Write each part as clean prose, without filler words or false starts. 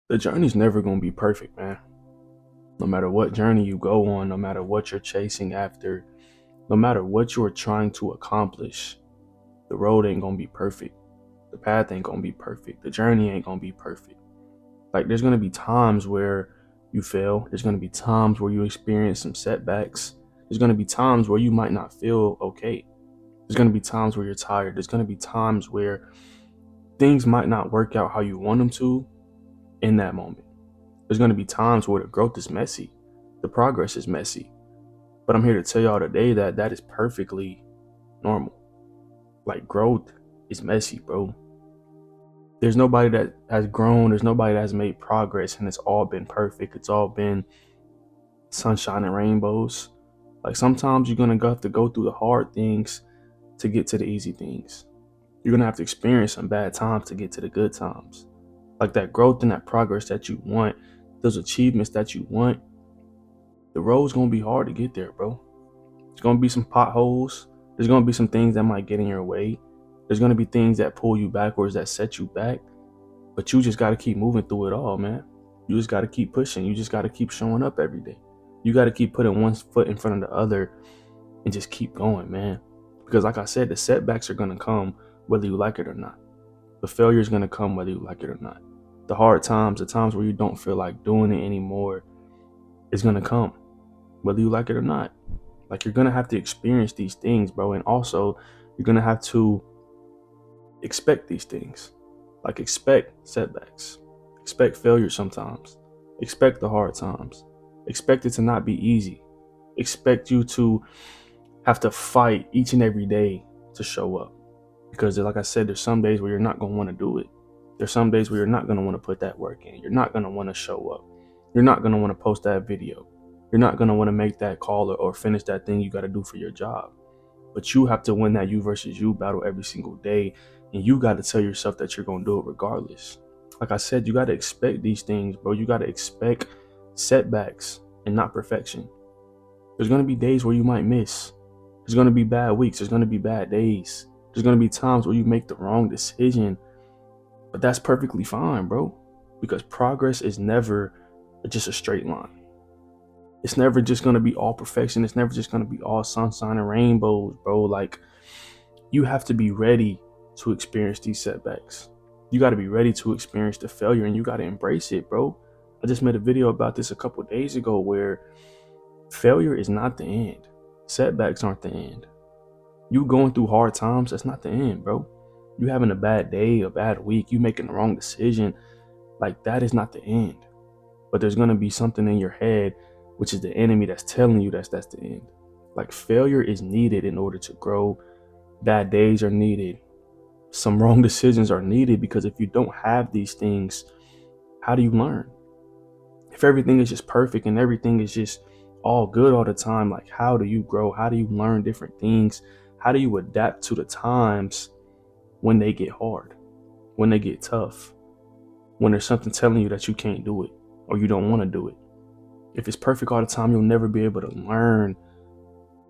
The journey's never going to be perfect, man. No matter what journey you go on, no matter what you're chasing after, no matter what you're trying to accomplish, the road ain't going to be perfect. The path ain't going to be perfect. The journey ain't going to be perfect. Like, there's going to be times where you fail. There's going to be times where you experience some setbacks. There's going to be times where you might not feel okay. There's going to be times where you're tired. There's going to be times where things might not work out how you want them to in that moment. There's going to be times where the growth is messy, the progress is messy. But I'm here to tell y'all today that that is perfectly normal. Like, growth is messy, bro. There's nobody that has grown, there's nobody that has made progress, and it's all been perfect. It's all been sunshine and rainbows. Like, sometimes you're going to have to go through the hard things to get to the easy things. You're going to have to experience some bad times to get to the good times. Like, that growth and that progress that you want, those achievements that you want, the road's gonna be hard to get there, bro. There's gonna be some potholes. There's gonna be some things that might get in your way. There's gonna be things that pull you backwards, that set you back. But you just gotta keep moving through it all, man. You just gotta keep pushing. You just gotta keep showing up every day. You gotta keep putting one foot in front of the other and just keep going, man. Because like I said, the setbacks are gonna come whether you like it or not. The failure is gonna come whether you like it or not. The hard times, the times where you don't feel like doing it anymore, is gonna come whether you like it or not. Like, you're gonna have to experience these things, bro. And also, you're gonna have to expect these things. Like, expect setbacks, expect failure sometimes, expect the hard times, expect it to not be easy, expect you to have to fight each and every day to show up. Because, like I said, there's some days where you're not gonna want to do it. There's some days where you're not gonna want to put that work in. You're not gonna want to show up. You're not gonna want to post that video. You're not gonna want to make that call or finish that thing you got to do for your job. But you have to win that you versus you battle every single day, and you got to tell yourself that you're gonna do it regardless. Like I said, you got to expect these things, bro. You got to expect setbacks and not perfection. There's gonna be days where you might miss. There's gonna be bad weeks. There's gonna be bad days. There's gonna be times where you make the wrong decision, but that's perfectly fine, bro. Because progress is never just a straight line. It's never just gonna be all perfection. It's never just gonna be all sunshine and rainbows, bro. Like, you have to be ready to experience these setbacks. You got to be ready to experience the failure, and you got to embrace it, bro. I just made a video about this a couple days ago where failure is not the end. Setbacks aren't the end. You going through hard times, that's not the end, bro. You having a bad day, a bad week, you making the wrong decision, like, that is not the end. But there's gonna be something in your head, which is the enemy, that's telling you that's the end. Like, failure is needed in order to grow. Bad days are needed. Some wrong decisions are needed, because if you don't have these things, how do you learn? If everything is just perfect and everything is just all good all the time, like, how do you grow? How do you learn different things? How do you adapt to the times when they get hard, when they get tough, when there's something telling you that you can't do it or you don't want to do it? If it's perfect all the time, you'll never be able to learn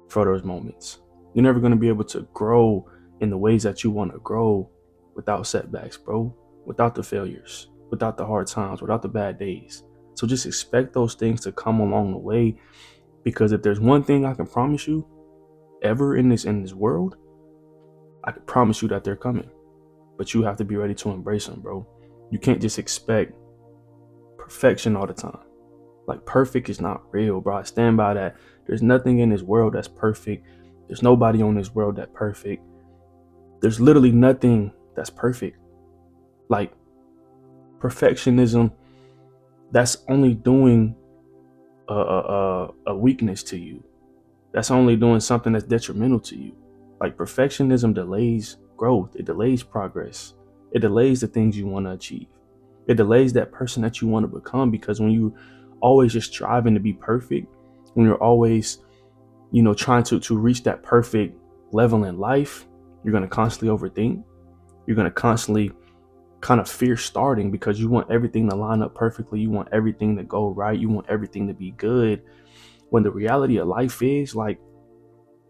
for those moments. You're never going to be able to grow in the ways that you want to grow without setbacks, bro, without the failures, without the hard times, without the bad days. So just expect those things to come along the way, because if there's one thing I can promise you ever in this world, I can promise you that they're coming. But you have to be ready to embrace them, bro. You can't just expect perfection all the time. Like, perfect is not real, bro. I stand by that. There's nothing in this world that's perfect. There's nobody on this world that's perfect. There's literally nothing that's perfect. Like, perfectionism, that's only doing a weakness to you. That's only doing something that's detrimental to you. Like, perfectionism delays growth. It delays progress. It delays the things you want to achieve. It delays that person that you want to become, because when you always just striving to be perfect, when you're always, trying to reach that perfect level in life, you're going to constantly overthink. You're going to constantly kind of fear starting, because you want everything to line up perfectly. You want everything to go right. You want everything to be good. When the reality of life is, like,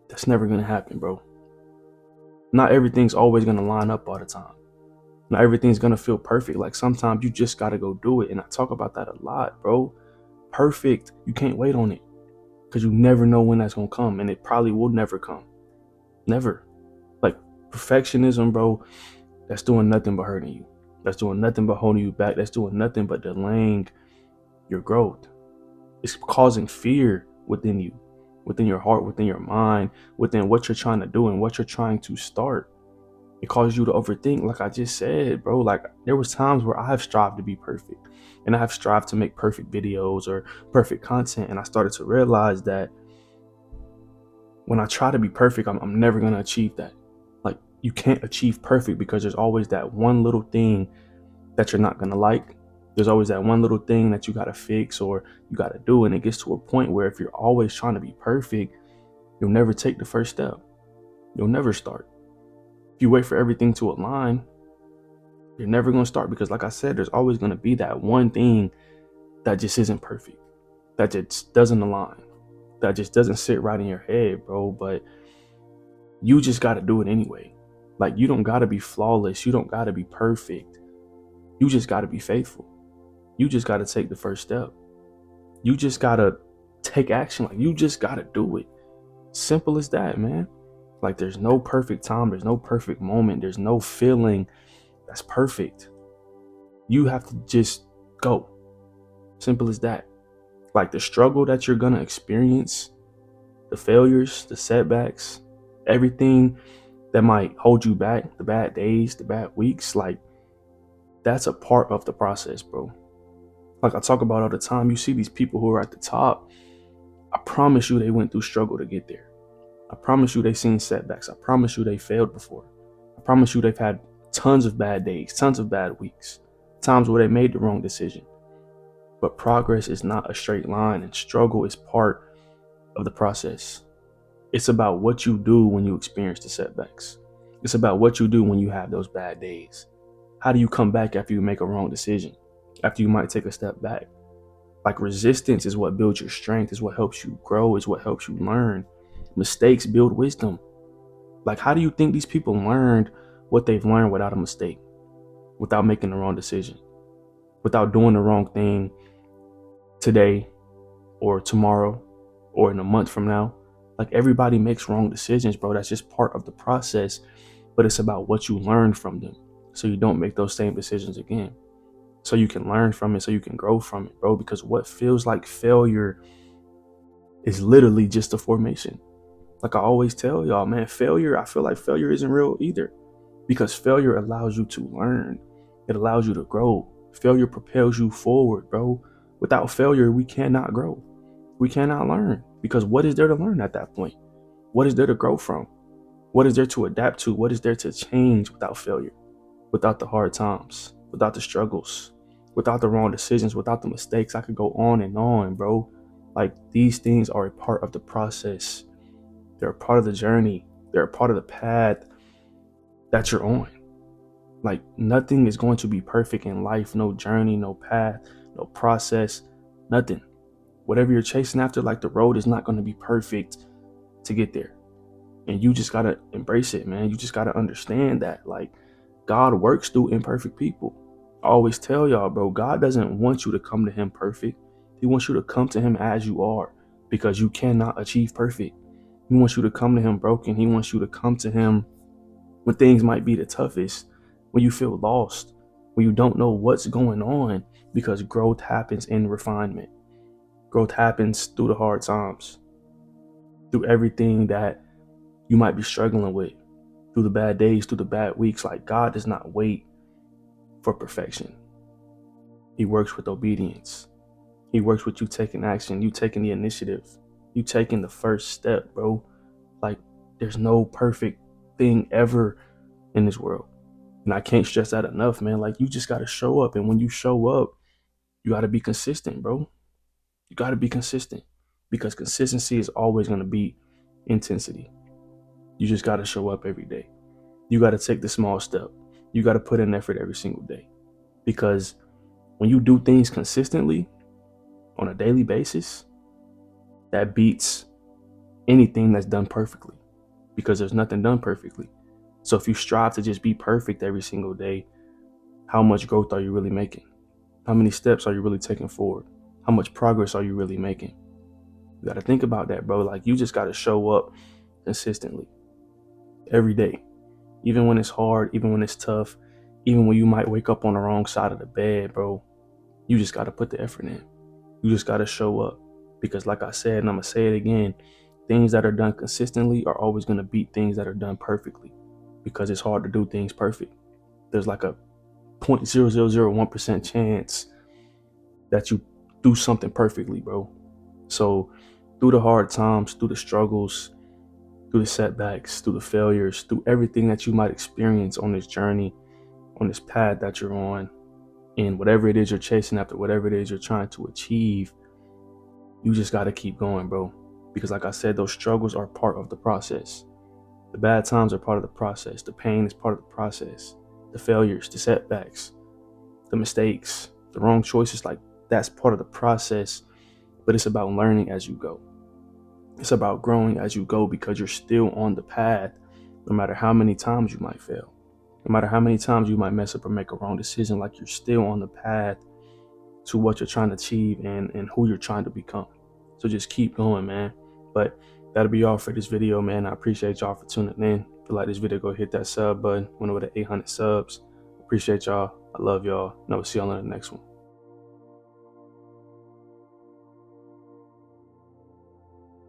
that's never going to happen, bro. Not everything's always going to line up all the time. Not everything's gonna feel perfect. Like sometimes you just gotta go do it. And I talk about that a lot, bro. Perfect. You can't wait on it because you never know when that's gonna come. And it probably will never come. Never. Like perfectionism, bro, that's doing nothing but hurting you. That's doing nothing but holding you back. That's doing nothing but delaying your growth. It's causing fear within you, within your heart, within your mind, within what you're trying to do and what you're trying to start. It causes you to overthink, like I just said, bro. Like there was times where I have strived to be perfect and I have strived to make perfect videos or perfect content. And I started to realize that when I try to be perfect, I'm never going to achieve that. Like you can't achieve perfect because there's always that one little thing that you're not going to like. There's always that one little thing that you got to fix or you got to do. And it gets to a point where if you're always trying to be perfect, you'll never take the first step. You'll never start. If you wait for everything to align, you're never going to start because, like I said, there's always going to be that one thing that just isn't perfect, that just doesn't align, that just doesn't sit right in your head, bro. But you just got to do it anyway. Like, you don't got to be flawless. You don't got to be perfect. You just got to be faithful. You just got to take the first step. You just got to take action. Like, you just got to do it. Simple as that, man. Like, there's no perfect time. There's no perfect moment. There's no feeling that's perfect. You have to just go. Simple as that. Like the struggle that you're gonna experience, the failures, the setbacks, everything that might hold you back, the bad days, the bad weeks, like that's a part of the process, bro. Like I talk about all the time, you see these people who are at the top. I promise you they went through struggle to get there. I promise you they've seen setbacks. I promise you they failed before. I promise you they've had tons of bad days, tons of bad weeks, times where they made the wrong decision. But progress is not a straight line, and struggle is part of the process. It's about what you do when you experience the setbacks. It's about what you do when you have those bad days. How do you come back after you make a wrong decision? After you might take a step back? Like resistance is what builds your strength, is what helps you grow, is what helps you learn. Mistakes build wisdom. Like, how do you think these people learned what they've learned without a mistake, without making the wrong decision, without doing the wrong thing today or tomorrow or in a month from now? Like everybody makes wrong decisions, bro. That's just part of the process, but it's about what you learn from them so you don't make those same decisions again. So you can learn from it, so you can grow from it, bro. Because what feels like failure is literally just a formation. Like I always tell y'all, man, failure, I feel like failure isn't real either because failure allows you to learn. It allows you to grow. Failure propels you forward, bro. Without failure, we cannot grow. We cannot learn because what is there to learn at that point? What is there to grow from? What is there to adapt to? What is there to change without failure, without the hard times, without the struggles, without the wrong decisions, without the mistakes? I could go on, bro. Like these things are a part of the process. They're a part of the journey. They're a part of the path that you're on. Like nothing is going to be perfect in life. No journey, no path, no process, nothing. Whatever you're chasing after, like the road is not going to be perfect to get there. And you just got to embrace it, man. You just got to understand that like God works through imperfect people. I always tell y'all, bro, God doesn't want you to come to him perfect. He wants you to come to him as you are because you cannot achieve perfect. He wants you to come to him broken. He wants you to come to him when things might be the toughest, when you feel lost, when you don't know what's going on, because growth happens in refinement. Growth happens through the hard times, through everything that you might be struggling with, through the bad days, through the bad weeks. Like God does not wait for perfection. He works with obedience. He works with you taking action, you taking the initiative, you taking the first step, bro. Like there's no perfect thing ever in this world. And I can't stress that enough, man. Like you just got to show up. And when you show up, you got to be consistent, bro. You got to be consistent because consistency is always going to be intensity. You just got to show up every day. You got to take the small step. You got to put in effort every single day because when you do things consistently on a daily basis, that beats anything that's done perfectly because there's nothing done perfectly. So if you strive to just be perfect every single day, How much growth are you really making? How many steps are you really taking forward? How much progress are you really making? You got to think about that, bro. Like, you just got to show up consistently every day, even when it's hard, even when it's tough, even when you might wake up on the wrong side of the bed, bro. You just got to put the effort in. You just got to show up, because like I said, and I'm going to say it again, things that are done consistently are always going to beat things that are done perfectly, because it's hard to do things perfect. There's like a 0.0001% chance that you do something perfectly, bro. So through the hard times, through the struggles, through the setbacks, through the failures, through everything that you might experience on this journey, on this path that you're on, and whatever it is you're chasing after, whatever it is you're trying to achieve, you just got to keep going, bro. Because like I said, those struggles are part of the process. The bad times are part of the process. The pain is part of the process. The failures, the setbacks, the mistakes, the wrong choices, like, that's part of the process. But it's about learning as you go. It's about growing as you go, because you're still on the path, no matter how many times you might fail, no matter how many times you might mess up or make a wrong decision. Like, you're still on the path to what you're trying to achieve and who you're trying to become. So just keep going, man. But that'll be all for this video, man. I appreciate y'all for tuning in. If you like this video, go hit that sub button. Went over to 800 subs. Appreciate y'all. I love y'all. And I will see y'all in the next one.